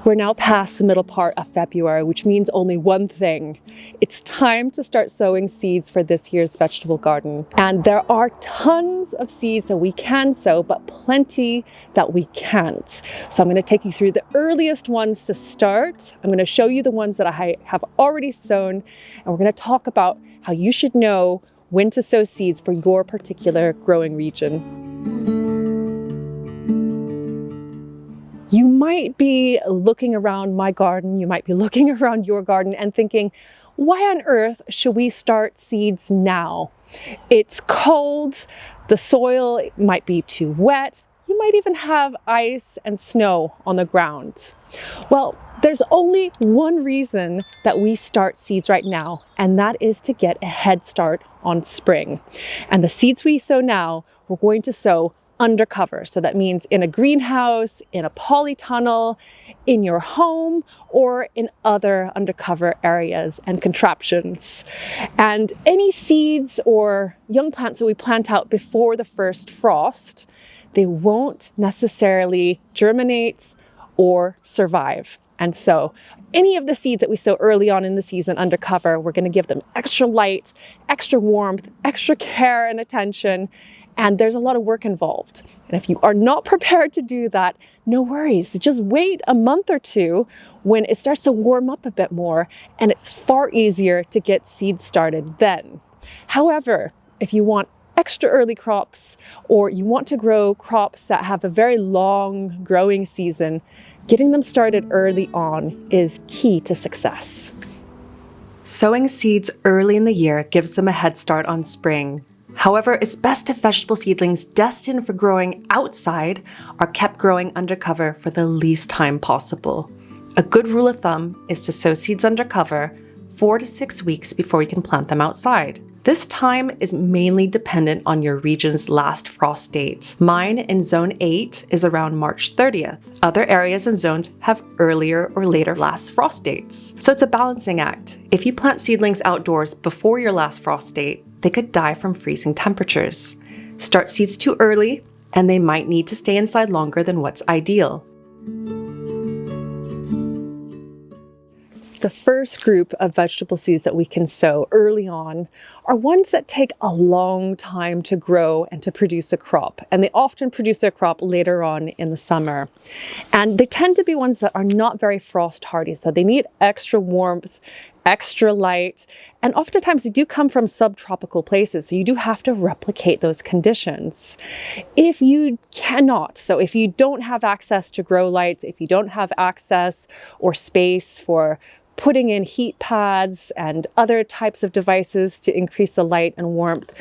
We're now past the middle part of February, which means only one thing. It's time to start sowing seeds for this year's vegetable garden. And there are tons of seeds that we can sow, but plenty that we can't. So I'm going to take you through the earliest ones to start. I'm going to show you the ones that I have already sown, and we're going to talk about how you should know when to sow seeds for your particular growing region. You might be looking around my garden, you might be looking around your garden and thinking, why on earth should we start seeds now? It's cold, the soil might be too wet, you might even have ice and snow on the ground. Well, there's only one reason that we start seeds right now, and that is to get a head start on spring. And the seeds we sow now, we're going to sow undercover. So that means in a greenhouse, in a polytunnel, in your home, or in other undercover areas and contraptions. And any seeds or young plants that we plant out before the first frost, they won't necessarily germinate or survive. And so any of the seeds that we sow early on in the season undercover, we're going to give them extra light, extra warmth, extra care and attention. And there's a lot of work involved. And if you are not prepared to do that, no worries. Just wait a month or two when it starts to warm up a bit more, and it's far easier to get seeds started then. However, if you want extra early crops, or you want to grow crops that have a very long growing season, getting them started early on is key to success. Sowing seeds early in the year gives them a head start on spring. However, it's best if vegetable seedlings destined for growing outside are kept growing undercover for the least time possible. A good rule of thumb is to sow seeds undercover 4 to 6 weeks before you can plant them outside. This time is mainly dependent on your region's last frost date. Mine in Zone 8 is around March 30th. Other areas and zones have earlier or later last frost dates. So it's a balancing act. If you plant seedlings outdoors before your last frost date, they could die from freezing temperatures. Start seeds too early, and they might need to stay inside longer than what's ideal. The first group of vegetable seeds that we can sow early on are ones that take a long time to grow and to produce a crop. And they often produce their crop later on in the summer. And they tend to be ones that are not very frost hardy. So they need extra warmth, extra light, and oftentimes they do come from subtropical places, so you do have to replicate those conditions. If you cannot, so if you don't have access to grow lights, if you don't have access or space for putting in heat pads and other types of devices to increase the light and warmth,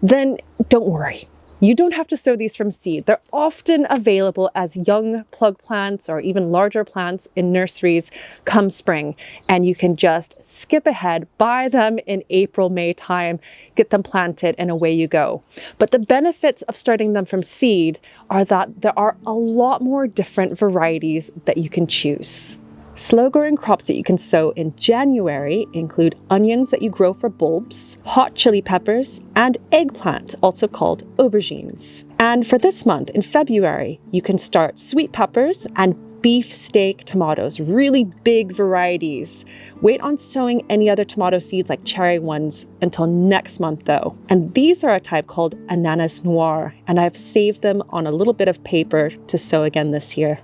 then don't worry. You don't have to sow these from seed. They're often available as young plug plants or even larger plants in nurseries come spring. And you can just skip ahead, buy them in April, May time, get them planted, and away you go. But the benefits of starting them from seed are that there are a lot more different varieties that you can choose. Slow-growing crops that you can sow in January include onions that you grow for bulbs, hot chili peppers, and eggplant, also called aubergines. And for this month, in February, you can start sweet peppers and beefsteak tomatoes, really big varieties. Wait on sowing any other tomato seeds like cherry ones until next month though. And these are a type called ananas noir, and I've saved them on a little bit of paper to sow again this year.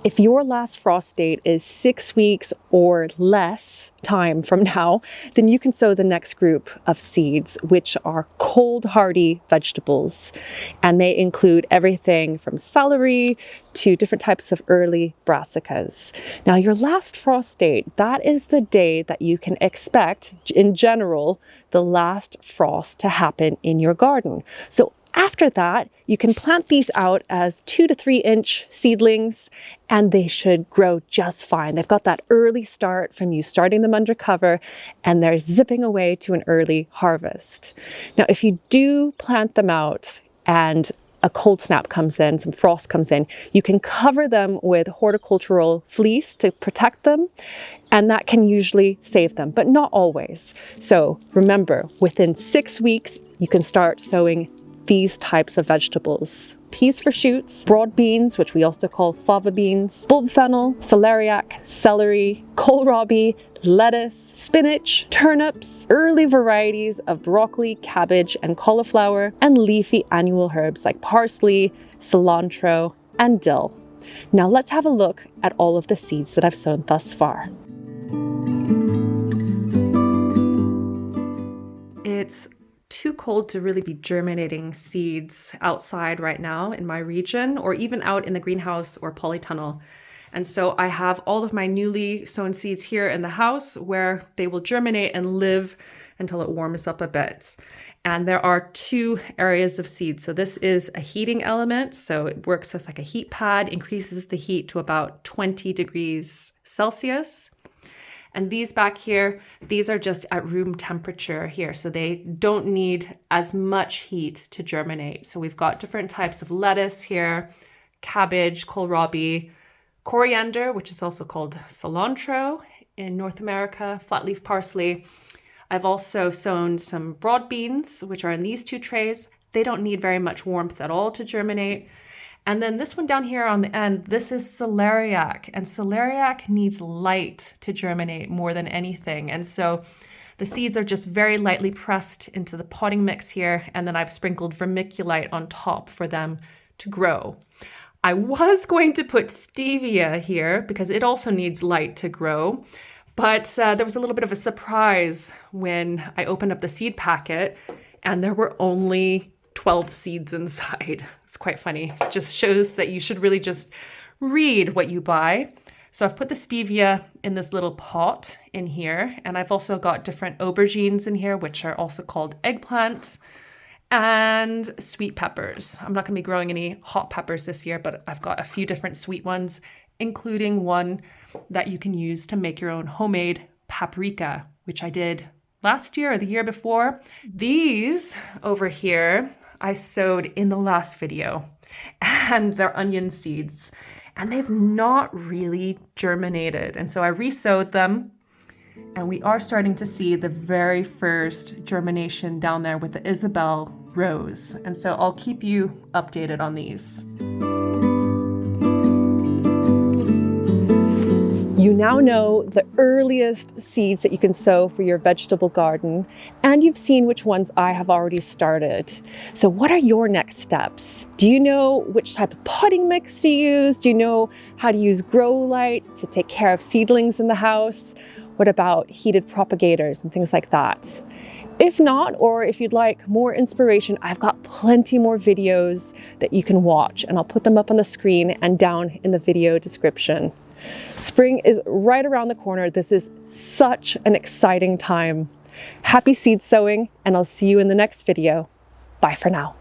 If your last frost date is 6 weeks or less time from now, then you can sow the next group of seeds, which are cold hardy vegetables. And they include everything from celery to different types of early brassicas. Now, your last frost date, that is the day that you can expect, in general, the last frost to happen in your garden. So after that, you can plant these out as 2 to 3 inch seedlings, and they should grow just fine. They've got that early start from you starting them undercover, and they're zipping away to an early harvest. Now, if you do plant them out and a cold snap comes in, some frost comes in, you can cover them with horticultural fleece to protect them, and that can usually save them, but not always. So remember, within 6 weeks, you can start sowing these types of vegetables. peas for shoots, broad beans, which we also call fava beans, bulb fennel, celeriac, celery, kohlrabi, lettuce, spinach, turnips, early varieties of broccoli, cabbage, and cauliflower, and leafy annual herbs like parsley, cilantro, and dill. Now let's have a look at all of the seeds that I've sown thus far. It's too cold to really be germinating seeds outside right now in my region, or even out in the greenhouse or polytunnel. And so I have all of my newly sown seeds here in the house where they will germinate and live until it warms up a bit. And there are two areas of seeds. So this is a heating element. So it works as like a heat pad, increases the heat to about 20 degrees Celsius. And these back here, these are just at room temperature here. So they don't need as much heat to germinate. So we've got different types of lettuce here, cabbage, kohlrabi, coriander, which is also called cilantro in North America, flat leaf parsley. I've also sown some broad beans, which are in these two trays. They don't need very much warmth at all to germinate. And then this one down here on the end, this is celeriac, and celeriac needs light to germinate more than anything. And so the seeds are just very lightly pressed into the potting mix here, and then I've sprinkled vermiculite on top for them to grow. I was going to put stevia here because it also needs light to grow, but there was a little bit of a surprise when I opened up the seed packet and there were only 12 seeds inside. It's quite funny. It just shows that you should really just read what you buy. So I've put the stevia in this little pot in here, and I've also got different aubergines in here, which are also called eggplants, and sweet peppers. I'm not going to be growing any hot peppers this year, but I've got a few different sweet ones, including one that you can use to make your own homemade paprika, which I did last year or the year before. These over here I sowed in the last video, and they're onion seeds, and they've not really germinated. And so I re-sowed them, and we are starting to see the very first germination down there with the Isabel rose. And so I'll keep you updated on these. You now know the earliest seeds that you can sow for your vegetable garden, and you've seen which ones I have already started. So what are your next steps? Do you know which type of potting mix to use? Do you know how to use grow lights to take care of seedlings in the house? What about heated propagators and things like that? If not, or if you'd like more inspiration, I've got plenty more videos that you can watch, and I'll put them up on the screen and down in the video description. Spring is right around the corner. This is such an exciting time. Happy seed sowing, and I'll see you in the next video. Bye for now.